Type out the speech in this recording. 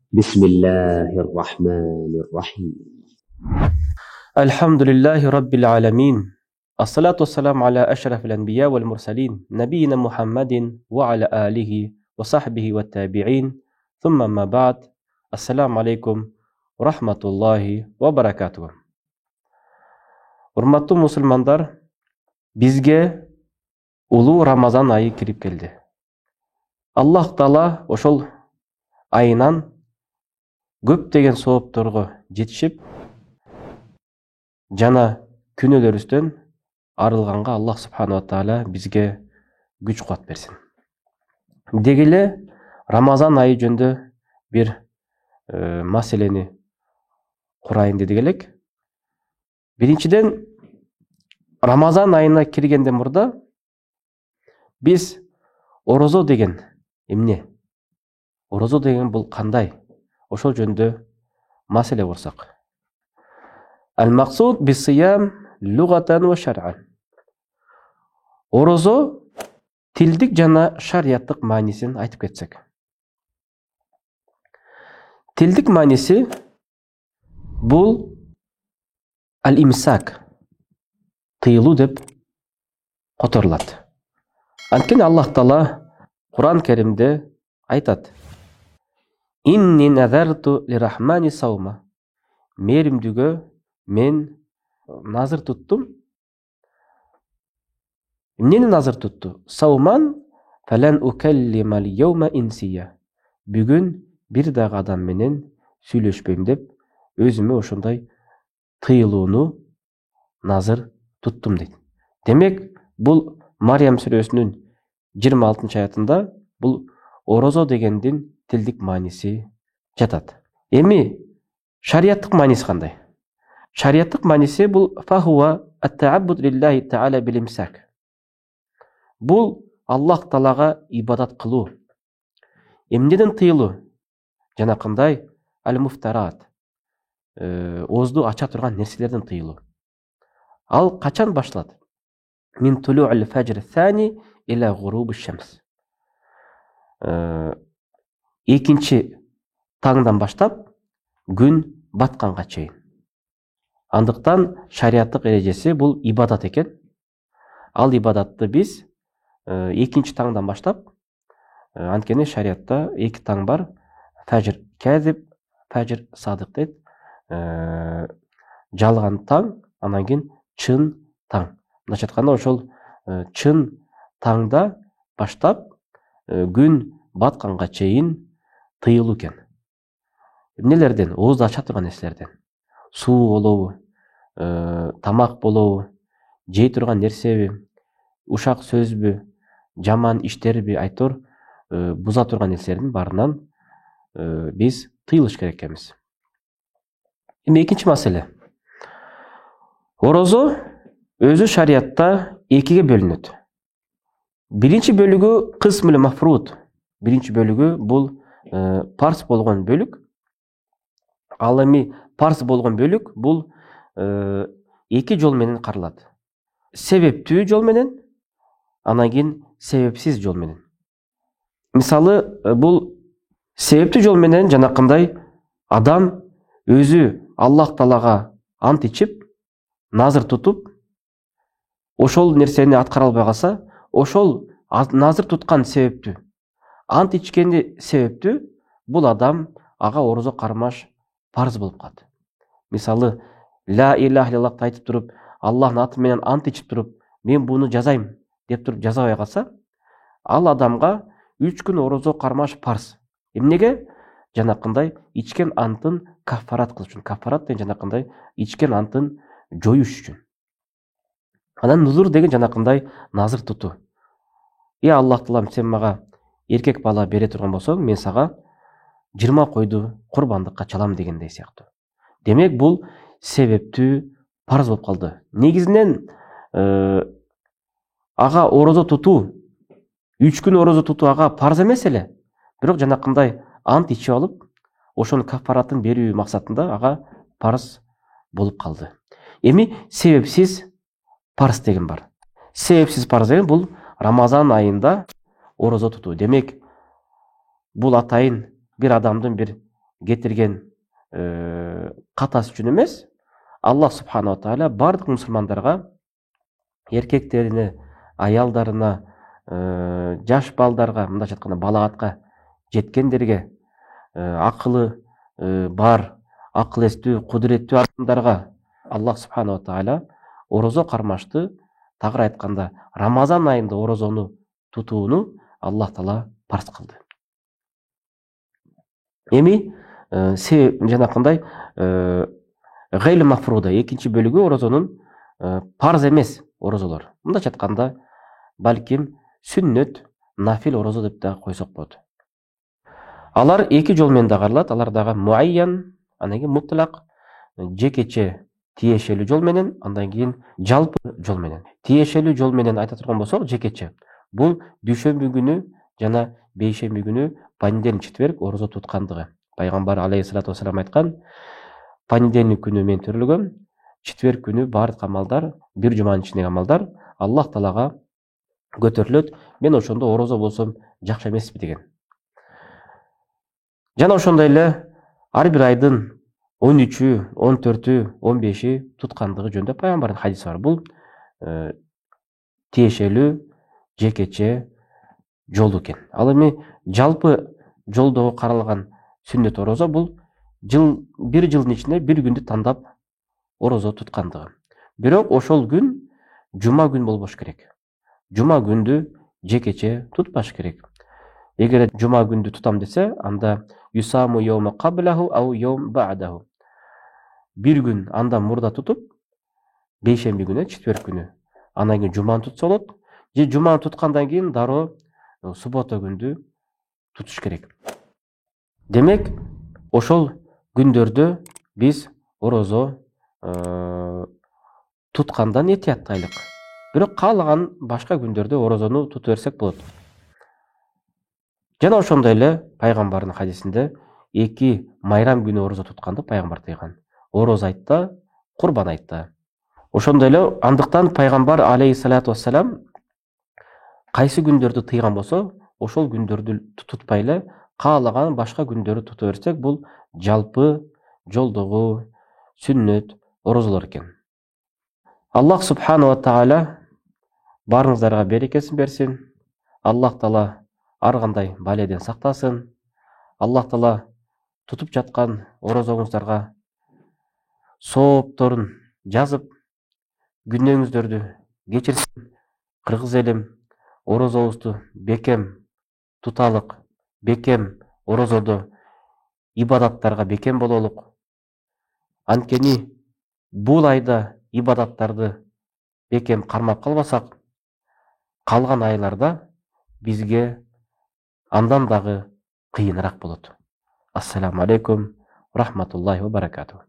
بسم الله الرحمن الرحيم. الحمد لله رب العالمين. الصلاة والسلام على أشرف الأنبياء والمرسلين نبينا محمد وعلى آله وصحبه والتابعين ثم ما بعد. السلام عليكم ورحمة الله وبركاته. Урматтуу мусулмандар, бизге улуу Рамазан айы кирип келди. Аллах Таала ошол айынан көптөгөн соопторго жетишип, жана күнөөлөрүбүздөн арылганга Аллах Субханала Таала бизге күч кубат берсин. Деги эле Рамазан айы жөнүндө бир маселени курайын дедик элек. Биринчиден, Рамазан айына киргенден мурда биз орозо деген эмне? Орозо деген бул кандай? Ошол жөнүндө маселе курсак. Ал-мақсуд bis-сиям лугатан ва шар'ан. Орозо тилдик жана шарияттык маанисин айтып кетсек. Тилдик мааниси бул ал-имсак, тыйылуу деп которулат. Анткени Аллах Таала Кур'ан Керимде айтат: «Инни назарту лирахмани саума». Мээримдүүгө мен назыр туттум. Эмнени назыр тутту? Сауман фалан укаллимал йаума инсия. Бүгүн бир дагы адам менен сүйлөшпөйм деп өзүмө ошондой тыйылууну назыр туттум дейт. Демек, бул Мариям сүрөсүнүн 26-аятында бул орозо дегендин тилдик мааниси жатат. Эми шарияттык мааниси кандай? Шарияттык мааниси бул фахуа ат-тааббуд лиллахи таала бил-имсак. Бул Аллах Таалага ибадат кылуу. Эмнеден тыйылуу? Жана кандай? Ал-муфтарат. Оозду ача турган нерселерден тыйылуу. Ал качан башталат? Мин тулу'ил фажр сани иля гурубиш шамс. Экинчи таңдан баштап күн батканга чейин. Андыктан шарияттык эрежеси бул ибадат экен. Ал ибадатты биз экинчи таңдан баштап, анткени шариятта эки таң бар: фажр казиб, фажр садык дейт. Жалган таң, анан кийин чын таң. Мындайча айтканда, ошол чын таңда баштап күн батканга чейин тыйылуу экен. Эмнелерден? Оозду ача турган нерселерден. Суу болобу, тамак болобу, жей турган нерсеби, ушак сөзбү, жаман иштерби, айтор буза турган нерселердин баарынан биз тыйылыш керек экенбиз. Эми экинчи маселе. Орозо өзү шариятта экиге бөлүнөт. Биринчи бөлүгү кысмул мафруд. Биринчи бөлүгү бул парс болгон бөлүк. Ал эми парс болгон бөлүк бул эки жол менен каралат. Себептүү жол менен, анан кийин себепсиз жол менен. Мисалы, бул себептүү жол менен жанакындай адам өзү Аллах Таалага ант ичип, назыр тутуп, ошол нерсени аткара албай калса, ошол назыр туткан себептүү, ант ичкени себептүү, бул адам ага орозо кармаш парз болуп калат. Мисалы, ла илаха иллаллахты айтып туруп, Аллахтын аты менен ант ичип туруп, мен буну жазайм деп туруп жазабай калса, ал адамга 3 күн орозо кармаш парз. Эмнеге? Жанакындай ичкен антын каффарат кылыш үчүн. Каффарат деген жанакындай ичкен антын жоюш үчүн. Анан нузур деген жанакындай назыр тутуу. Аллах Таалам, сен мага эркек бала бере турган болсоң, мен сага 20 койду курбандыкка чалам дегендей сыяктуу. Демек, бул себептүү парз болуп калды. Негизинен ага орозо тутуу, 3 күн орозо тутуу ага парз эмес эле. Бирок жанакындай ант ичип алып, ошонун каффаратын берүү максатында ага парз болуп калды. Эми себепсиз парз деген бар. Себепсиз парз деген бул Рамазан айында орозо тутуу. Демек, бул атайын бир адамдын бир кетирген катасы үчүн эмес, Аллах субханала тааля бардык мусулмандарга, эркектерине, аялдарына, жаш балдарга, мындайча айтканда балагатка жеткендерге, акылы бар, акыл эстүү, кудуреттүү адамдарга Аллах субханала тааля орозо кармашты, тагыраак айтканда Рамазан айында орозону тутууну Аллах таала парз кылды. Эми жанакындай гайли мафруда экинчи бөлүгү орозонун парз эмес орозолор. Мындайча айтканда балким сүннөт, нафил орозо деп да койсок болот. Алар эки жол менен да каралат. Алар дагы муайян, анан кийин мутлак, жекече тиешелүү жол менен, андан кийин жалпы жол менен. Тиешелүү жол менен айта турган болсок, жекече. Бул дүйшөмбү күнү жана бейшемби күнү, понедельник, четверг орозо туткандыгы. Пайгамбар алейхиссалату вассалам айткан, понедельник күнү мен төрөлгөм, четверг күнү бардык амалдар, бир жуманын ичиндеги амалдар Аллах таалага көтөрүлөт. Мен ошондо орозо болсом жакшы эмеспи деген. Жана ошондой эле ар бир айдын 13-ү, 14-ү, 15-и туткандыгы жөнүндө пайгамбардын хадиси бар. Бул тиешелүү жекече жол экен. Ал эми жалпы жолдогу каралган сүннөт орозо бул бир жылдын ичинде бир күндү тандап орозо туткандыгы. Бирок ошол күн жума күн болбош керек. Жума күндү жекече тутпаш керек. Эгер жума күндү тутам десе, анда юсаму йома каблаху ау йом ба'даху. Бир күн андан мурда тутуп, бейшемби күнү, четверг күнү, анан кийин жуманы тутса болот. Же жуманы туткандан кийин дароо суббота күндү тутуш керек. Демек, ошол күндөрдө биз орозо туткандан этияттайлык. Бирок каалаган башка күндөрдө орозону тутуп берсек болот. Жана ошондой эле пайгамбардын хадисинде эки майрам күнү орозо тутканды пайгамбар тыйган. Ороз айтта, курбан айтта. Ошондой эле андыктан пайгамбар алейхиссалату вассалам кайсы күндөрдү тыйган болсо, ошол күндөрдү тутпай эле каалаган башка күндөрдү тутуп берсек, бул жалпы жолдогу сүннөт орозолор экен. Аллах субханала тааля барыңыздарга берекесин берсин. Аллах таала ар кандай баледен сактасын. Аллах таала тутуп жаткан орозоңуздарга соопторун жазып, күнөөңүздөрдү кечирсин. Кыргыз элим орозобузду бекем туталык, бекем орозодо ибадаттарга бекем бололук. Анткени бул айда ибадаттарды бекем кармап калбасак, калган айларда бизге андан дагы кыйыныраак болот. Ассаламу алейкум рахматуллахи ва баракатух.